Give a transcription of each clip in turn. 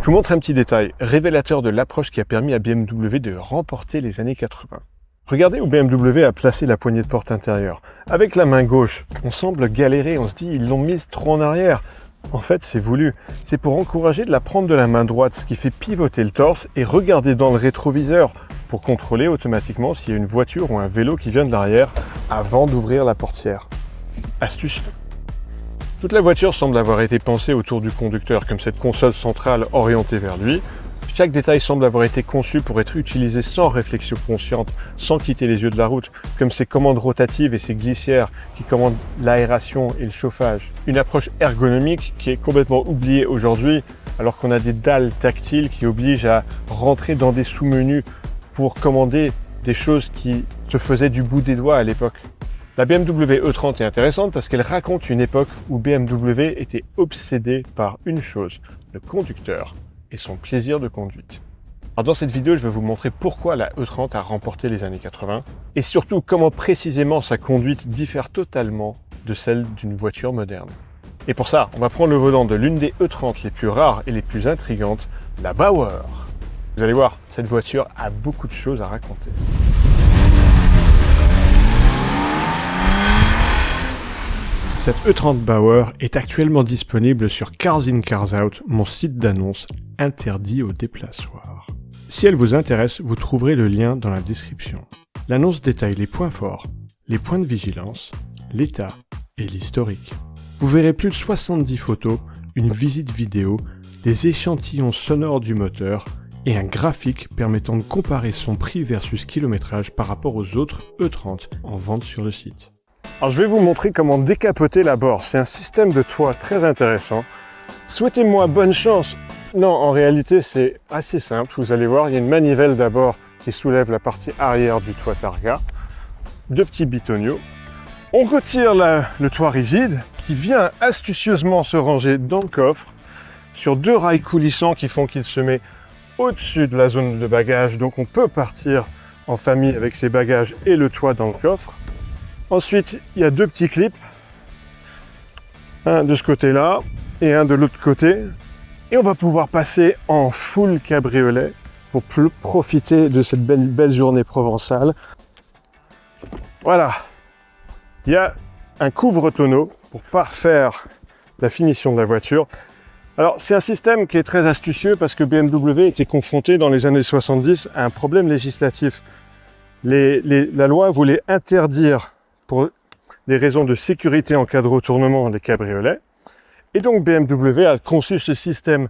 Je vous montre un petit détail, révélateur de l'approche qui a permis à BMW de remporter les années 80. Regardez où BMW a placé la poignée de porte intérieure. Avec la main gauche, on semble galérer, on se dit ils l'ont mise trop en arrière. En fait, c'est voulu. C'est pour encourager de la prendre de la main droite, ce qui fait pivoter le torse et regarder dans le rétroviseur pour contrôler automatiquement s'il y a une voiture ou un vélo qui vient de l'arrière avant d'ouvrir la portière. Astuce. Toute la voiture semble avoir été pensée autour du conducteur, comme cette console centrale orientée vers lui. Chaque détail semble avoir été conçu pour être utilisé sans réflexion consciente, sans quitter les yeux de la route, comme ces commandes rotatives et ces glissières qui commandent l'aération et le chauffage. Une approche ergonomique qui est complètement oubliée aujourd'hui, alors qu'on a des dalles tactiles qui obligent à rentrer dans des sous-menus pour commander des choses qui se faisaient du bout des doigts à l'époque. La BMW E30 est intéressante parce qu'elle raconte une époque où BMW était obsédé par une chose, le conducteur et son plaisir de conduite. Alors dans cette vidéo, je vais vous montrer pourquoi la E30 a remporté les années 80 et surtout comment précisément sa conduite diffère totalement de celle d'une voiture moderne. Et pour ça, on va prendre le volant de l'une des E30 les plus rares et les plus intrigantes, la Bauer. Vous allez voir, cette voiture a beaucoup de choses à raconter. Cette E30 Bauer est actuellement disponible sur Cars In Cars Out, mon site d'annonce interdit aux déplaçoirs. Si elle vous intéresse, vous trouverez le lien dans la description. L'annonce détaille les points forts, les points de vigilance, l'état et l'historique. Vous verrez plus de 70 photos, une visite vidéo, des échantillons sonores du moteur et un graphique permettant de comparer son prix versus kilométrage par rapport aux autres E30 en vente sur le site. Alors je vais vous montrer comment décapoter la Bauer. C'est un système de toit très intéressant. Souhaitez-moi bonne chance. Non, en réalité c'est assez simple. Vous allez voir, il y a une manivelle d'abord qui soulève la partie arrière du toit targa. Deux petits bitonniaux. On retire le toit rigide qui vient astucieusement se ranger dans le coffre sur deux rails coulissants qui font qu'il se met au-dessus de la zone de bagages. Donc on peut partir en famille avec ses bagages et le toit dans le coffre. Ensuite, il y a deux petits clips, un de ce côté-là et un de l'autre côté. Et on va pouvoir passer en full cabriolet pour profiter de cette belle journée provençale. Voilà, il y a un couvre-tonneau pour parfaire la finition de la voiture. Alors, c'est un système qui est très astucieux parce que BMW était confronté dans les années 70 à un problème législatif. La loi voulait interdire pour des raisons de sécurité en cas de retournement des cabriolets. Et donc BMW a conçu ce système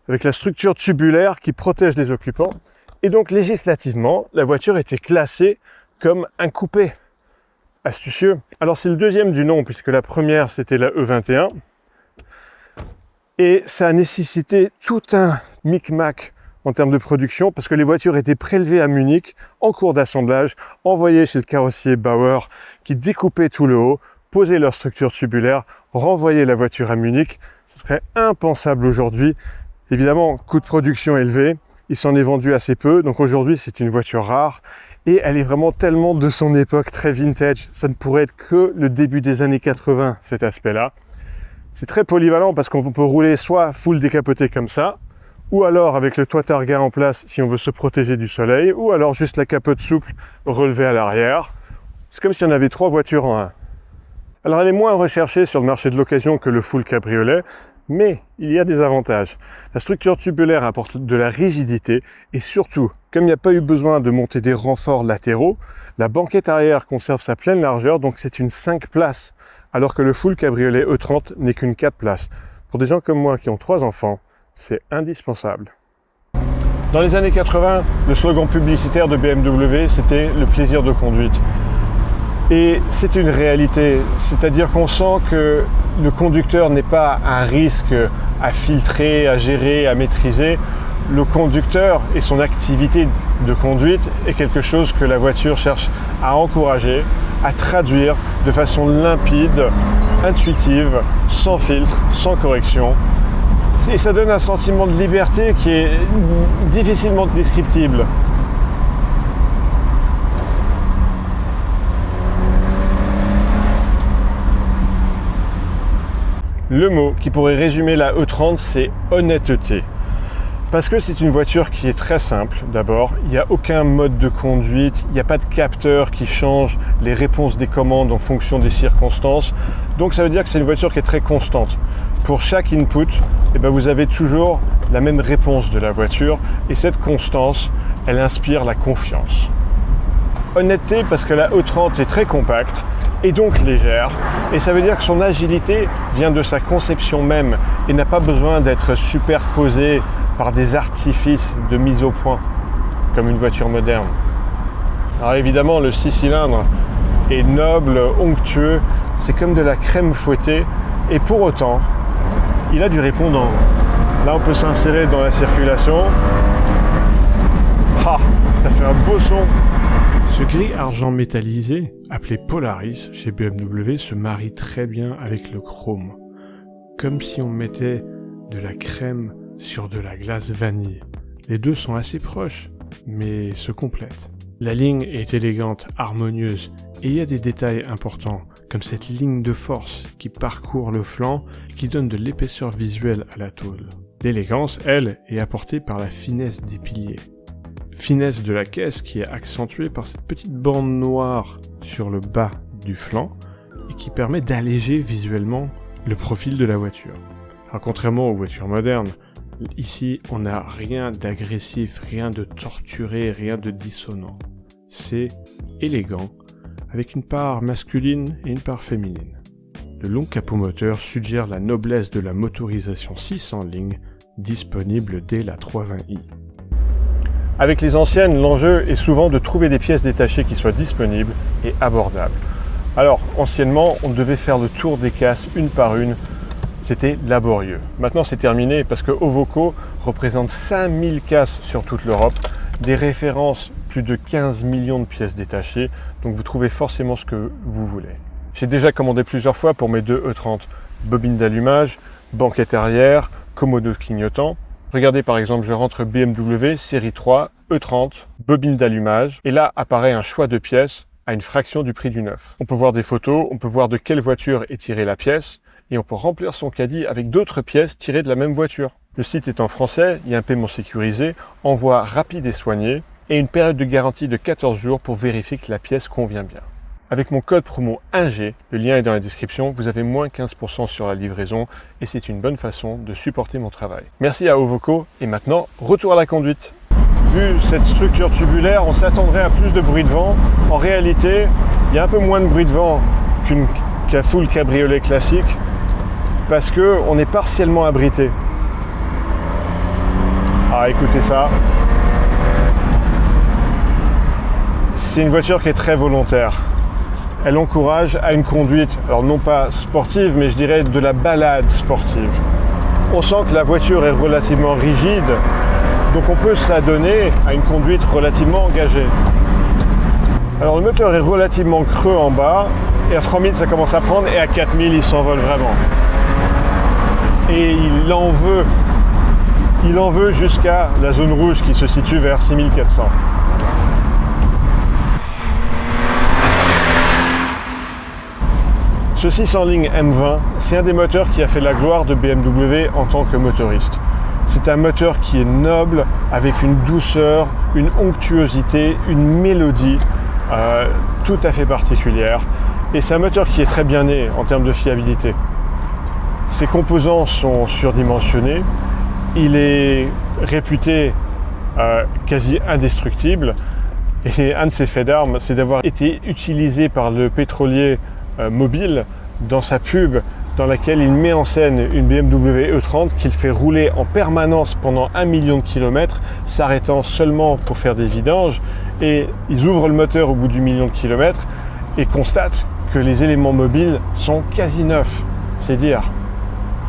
avec la structure tubulaire qui protège les occupants. Et donc législativement, la voiture était classée comme un coupé. Astucieux. Alors c'est le deuxième du nom puisque la première c'était la E21. Et ça a nécessité tout un micmac en termes de production, parce que les voitures étaient prélevées à Munich en cours d'assemblage, envoyées chez le carrossier Bauer, qui découpait tout le haut, posait leur structure tubulaire, renvoyait la voiture à Munich. Ce serait impensable aujourd'hui. Évidemment, coût de production élevé, il s'en est vendu assez peu, donc aujourd'hui c'est une voiture rare, et elle est vraiment tellement de son époque, très vintage. Ça ne pourrait être que le début des années 80, cet aspect-là. C'est très polyvalent parce qu'on peut rouler soit full décapoté comme ça, ou alors avec le toit targa en place si on veut se protéger du soleil, ou alors juste la capote souple relevée à l'arrière. C'est comme si on avait trois voitures en un. Alors elle est moins recherchée sur le marché de l'occasion que le full cabriolet, mais il y a des avantages. La structure tubulaire apporte de la rigidité et surtout, comme il n'y a pas eu besoin de monter des renforts latéraux, la banquette arrière conserve sa pleine largeur, donc c'est une 5 places, alors que le full cabriolet E30 n'est qu'une 4 places. Pour des gens comme moi qui ont 3 enfants, c'est indispensable. Dans les années 80, le slogan publicitaire de BMW, c'était le plaisir de conduite. Et c'est une réalité, c'est-à-dire qu'on sent que le conducteur n'est pas un risque à filtrer, à gérer, à maîtriser. Le conducteur et son activité de conduite est quelque chose que la voiture cherche à encourager, à traduire de façon limpide, intuitive, sans filtre, sans correction. Et ça donne un sentiment de liberté qui est difficilement descriptible. Le mot qui pourrait résumer la E30, c'est honnêteté. Parce que c'est une voiture qui est très simple d'abord, il n'y a aucun mode de conduite, il n'y a pas de capteur qui change les réponses des commandes en fonction des circonstances. Donc ça veut dire que c'est une voiture qui est très constante. Pour chaque input, vous avez toujours la même réponse de la voiture et cette constance, elle inspire la confiance. Honnêteté parce que la E30 est très compacte et donc légère et ça veut dire que son agilité vient de sa conception même et n'a pas besoin d'être superposée par des artifices de mise au point, comme une voiture moderne. Alors évidemment, le 6 cylindres est noble, onctueux, c'est comme de la crème fouettée, et pour autant, il a du répondant. Là, on peut s'insérer dans la circulation. Ah, ça fait un beau son. Ce gris argent métallisé, appelé Polaris chez BMW, se marie très bien avec le chrome, comme si on mettait de la crème sur de la glace vanille. Les deux sont assez proches, mais se complètent. La ligne est élégante, harmonieuse, et il y a des détails importants, comme cette ligne de force qui parcourt le flanc, qui donne de l'épaisseur visuelle à la tôle. L'élégance, elle, est apportée par la finesse des piliers. Finesse de la caisse qui est accentuée par cette petite bande noire sur le bas du flanc, et qui permet d'alléger visuellement le profil de la voiture. Alors, contrairement aux voitures modernes, ici, on n'a rien d'agressif, rien de torturé, rien de dissonant. C'est élégant, avec une part masculine et une part féminine. Le long capot moteur suggère la noblesse de la motorisation 6 en ligne, disponible dès la 320i. Avec les anciennes, l'enjeu est souvent de trouver des pièces détachées qui soient disponibles et abordables. Alors, anciennement, on devait faire le tour des casses une par une. C'était laborieux. Maintenant, c'est terminé parce que Ovoco représente 5000 casses sur toute l'Europe, des références, plus de 15 millions de pièces détachées, donc vous trouvez forcément ce que vous voulez. J'ai déjà commandé plusieurs fois pour mes deux E30, bobine d'allumage, banquette arrière, commodo clignotant. Regardez par exemple, je rentre BMW série 3, E30, bobine d'allumage, et là apparaît un choix de pièces à une fraction du prix du neuf. On peut voir des photos, on peut voir de quelle voiture est tirée la pièce, et on peut remplir son caddie avec d'autres pièces tirées de la même voiture. Le site est en français, il y a un paiement sécurisé, envoi rapide et soigné, et une période de garantie de 14 jours pour vérifier que la pièce convient bien. Avec mon code promo 1G, le lien est dans la description, vous avez moins 15% sur la livraison, et c'est une bonne façon de supporter mon travail. Merci à Ovoco, et maintenant, retour à la conduite. Vu cette structure tubulaire, on s'attendrait à plus de bruit de vent. En réalité, il y a un peu moins de bruit de vent qu'un full cabriolet classique, parce qu'on est partiellement abrité. Ah, écoutez ça. C'est une voiture qui est très volontaire. Elle encourage à une conduite, alors non pas sportive, mais je dirais de la balade sportive. On sent que la voiture est relativement rigide, donc on peut s'adonner à une conduite relativement engagée. Alors le moteur est relativement creux en bas, et à 3000 ça commence à prendre, et à 4000 il s'envole vraiment. Et il en veut jusqu'à la zone rouge qui se situe vers 6400. Ce 6 en ligne M20, c'est un des moteurs qui a fait la gloire de BMW en tant que motoriste. C'est un moteur qui est noble, avec une douceur, une onctuosité, une mélodie tout à fait particulière. Et c'est un moteur qui est très bien né en termes de fiabilité. Ses composants sont surdimensionnés. Il est réputé quasi indestructible. Et un de ses faits d'armes, c'est d'avoir été utilisé par le pétrolier Mobil dans sa pub dans laquelle il met en scène une BMW E30 qu'il fait rouler en permanence pendant 1 million de kilomètres, s'arrêtant seulement pour faire des vidanges, et ils ouvrent le moteur au bout du million de kilomètres et constatent que les éléments mobiles sont quasi neufs, c'est dire.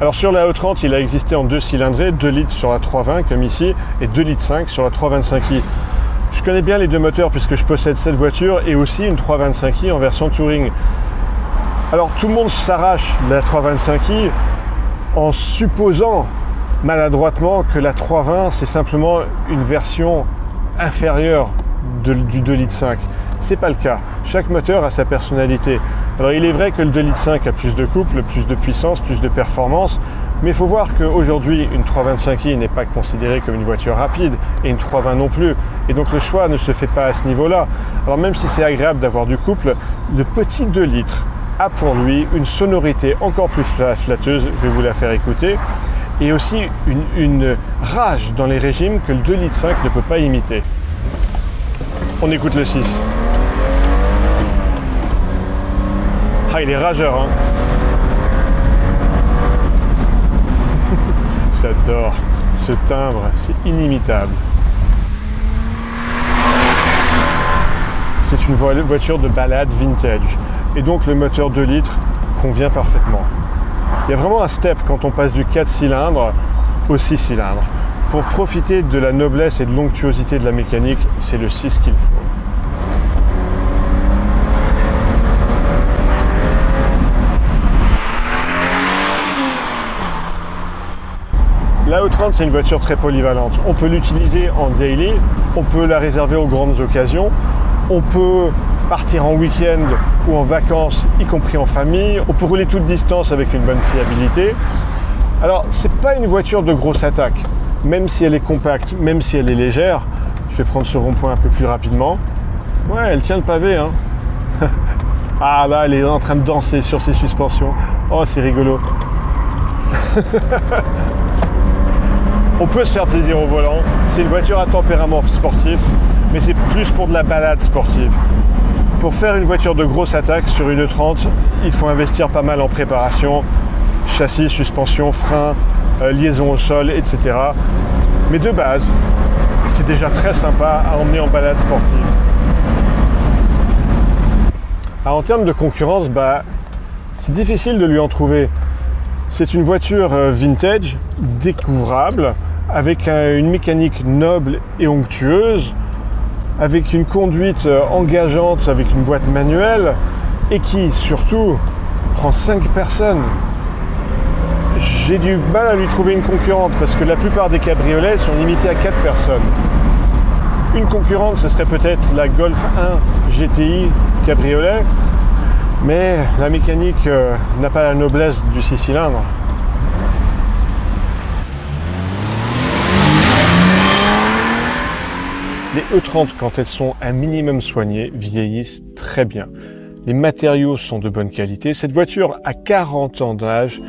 Alors sur la E30, il a existé en 2 cylindrés, 2 litres sur la 320 comme ici, et 2 litres 5 sur la 325i. Je connais bien les deux moteurs puisque je possède cette voiture et aussi une 325i en version Touring. Alors tout le monde s'arrache la 325i en supposant maladroitement que la 320 c'est simplement une version inférieure du 2 litres 5. C'est pas le cas. Chaque moteur a sa personnalité. Alors il est vrai que le 2 litres 5 a plus de couple, plus de puissance, plus de performance, Mais il faut voir qu'aujourd'hui, une 325i n'est pas considérée comme une voiture rapide, et une 320 non plus. Et donc le choix ne se fait pas à ce niveau-là. Alors même si c'est agréable d'avoir du couple, le petit 2 litres a pour lui une sonorité encore plus flatteuse, je vais vous la faire écouter, et aussi une rage dans les régimes que le 2,5 litres ne peut pas imiter. On écoute le 6. Ah, il est rageur, hein. J'adore ce timbre, c'est inimitable. C'est une voiture de balade vintage. Et donc le moteur 2 litres convient parfaitement. Il y a vraiment un step quand on passe du 4 cylindres au 6 cylindres. Pour profiter de la noblesse et de l'onctuosité de la mécanique, c'est le 6 qu'il faut. La E30, c'est une voiture très polyvalente. On peut l'utiliser en daily, on peut la réserver aux grandes occasions, on peut partir en week-end ou en vacances, y compris en famille. On peut rouler toute distance avec une bonne fiabilité. Alors, c'est pas une voiture de grosse attaque, même si elle est compacte, même si elle est légère. Je vais prendre ce rond-point un peu plus rapidement. Ouais, elle tient le pavé, hein. Ah là, elle est en train de danser sur ses suspensions. Oh, c'est rigolo. On peut se faire plaisir au volant. C'est une voiture à tempérament sportif, mais c'est plus pour de la balade sportive. Pour faire une voiture de grosse attaque sur une E30, il faut investir pas mal en préparation, châssis, suspension, frein, liaison au sol, etc. Mais de base, c'est déjà très sympa à emmener en balade sportive. Alors, en termes de concurrence, c'est difficile de lui en trouver. C'est une voiture vintage, découvrable, avec une mécanique noble et onctueuse, avec une conduite engageante, avec une boîte manuelle, et qui, surtout, prend 5 personnes. J'ai du mal à lui trouver une concurrente, parce que la plupart des cabriolets sont limités à 4 personnes. Une concurrente, ce serait peut-être la Golf 1 GTI cabriolet, mais la mécanique n'a pas la noblesse du 6 cylindres. Les E30, quand elles sont un minimum soignées, vieillissent très bien. Les matériaux sont de bonne qualité. Cette voiture a 40 ans d'âge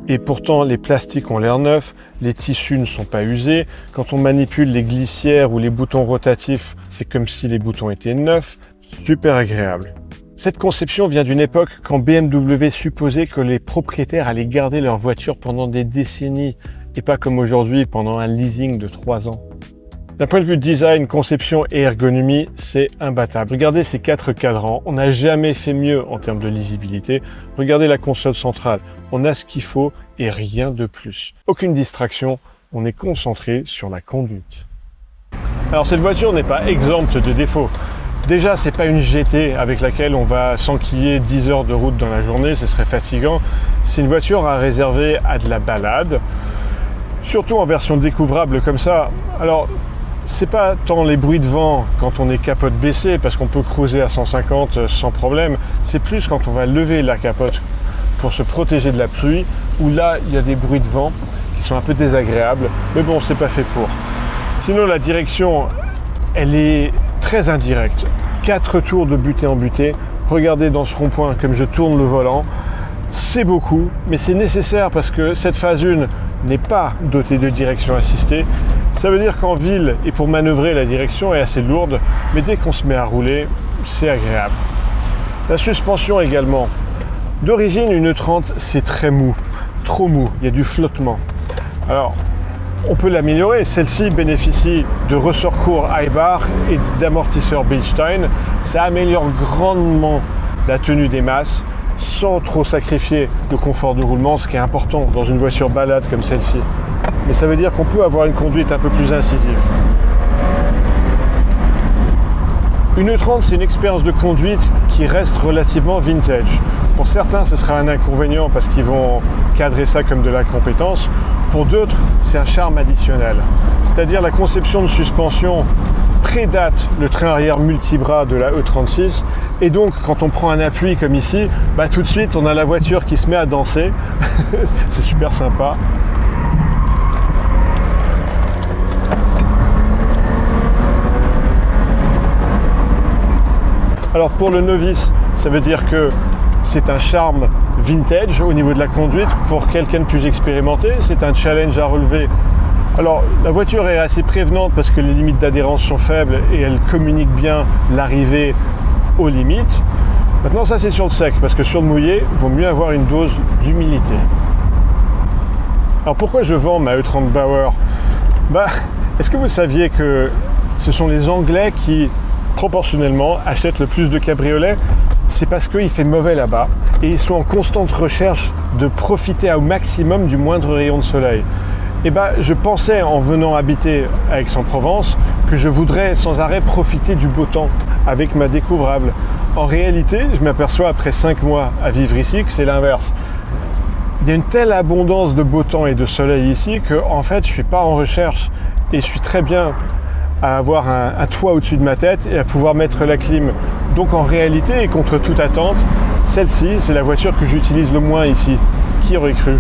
et pourtant les plastiques ont l'air neufs, les tissus ne sont pas usés. Quand on manipule les glissières ou les boutons rotatifs, c'est comme si les boutons étaient neufs. Super agréable. Cette conception vient d'une époque quand BMW supposait que les propriétaires allaient garder leur voiture pendant des décennies et pas comme aujourd'hui pendant un leasing de 3 ans. D'un point de vue design, conception et ergonomie, c'est imbattable. Regardez ces 4 cadrans, on n'a jamais fait mieux en termes de lisibilité. Regardez la console centrale, on a ce qu'il faut et rien de plus. Aucune distraction, on est concentré sur la conduite. Alors cette voiture n'est pas exempte de défauts. Déjà, c'est pas une GT avec laquelle on va s'enquiller 10 heures de route dans la journée, ce serait fatigant. C'est une voiture à réserver à de la balade, surtout en version découvrable comme ça. Alors, c'est pas tant les bruits de vent quand on est capote baissée, parce qu'on peut cruiser à 150 sans problème, c'est plus quand on va lever la capote pour se protéger de la pluie, où là, il y a des bruits de vent qui sont un peu désagréables, mais bon, c'est pas fait pour. Sinon, la direction, elle est très indirecte. 4 tours de butée en butée. Regardez dans ce rond-point comme je tourne le volant. C'est beaucoup, mais c'est nécessaire parce que cette phase 1 n'est pas dotée de direction assistée. Ça veut dire qu'en ville et pour manœuvrer, la direction est assez lourde, mais dès qu'on se met à rouler, c'est agréable. La suspension également. D'origine, une E30, c'est très mou, trop mou, il y a du flottement. Alors, on peut l'améliorer. Celle-ci bénéficie de ressorts courts high-bar et d'amortisseurs Bilstein. Ça améliore grandement la tenue des masses sans trop sacrifier le confort de roulement, ce qui est important dans une voiture balade comme celle-ci. Mais ça veut dire qu'on peut avoir une conduite un peu plus incisive. Une E30, c'est une expérience de conduite qui reste relativement vintage. Pour certains, ce sera un inconvénient parce qu'ils vont cadrer ça comme de la compétence. Pour d'autres, c'est un charme additionnel. C'est-à-dire la conception de suspension prédate le train arrière multibras de la E36 Et donc quand on prend un appui comme ici, bah, tout de suite on a la voiture qui se met à danser. C'est super sympa. Alors pour le novice, ça veut dire que c'est un charme vintage au niveau de la conduite. Pour quelqu'un de plus expérimenté, c'est un challenge à relever. Alors la voiture est assez prévenante parce que les limites d'adhérence sont faibles et elle communique bien l'arrivée aux limites. Maintenant ça c'est sur le sec, parce que sur le mouillé, il vaut mieux avoir une dose d'humilité. Alors pourquoi je vends ma E30 Bauer? Est-ce que vous saviez que ce sont les Anglais qui proportionnellement achètent le plus de cabriolets? C'est parce qu'il fait mauvais là-bas et ils sont en constante recherche de profiter au maximum du moindre rayon de soleil. Et je pensais en venant habiter à Aix-en-Provence que je voudrais sans arrêt profiter du beau temps avec ma découvrable. En réalité, je m'aperçois après 5 mois à vivre ici que c'est l'inverse. Il y a une telle abondance de beau temps et de soleil ici que en fait je ne suis pas en recherche et je suis très bien à avoir un toit au-dessus de ma tête et à pouvoir mettre la clim. Donc en réalité, et contre toute attente, celle-ci, c'est la voiture que j'utilise le moins ici. Qui aurait cru?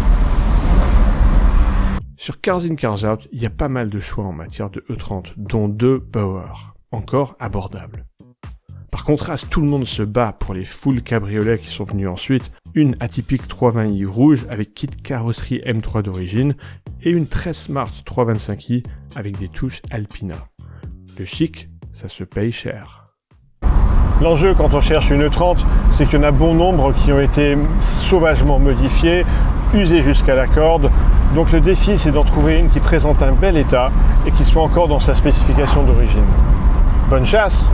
Sur Cars In Cars Out, il y a pas mal de choix en matière de E30, dont 2 Bauer, encore abordables. Par contraste, tout le monde se bat pour les full cabriolets qui sont venus ensuite, une atypique 320i rouge avec kit carrosserie M3 d'origine et une très smart 325i avec des touches Alpina. Le chic, ça se paye cher. L'enjeu quand on cherche une E30, c'est qu'il y en a bon nombre qui ont été sauvagement modifiés, usés jusqu'à la corde. Donc le défi, c'est d'en trouver une qui présente un bel état et qui soit encore dans sa spécification d'origine. Bonne chasse!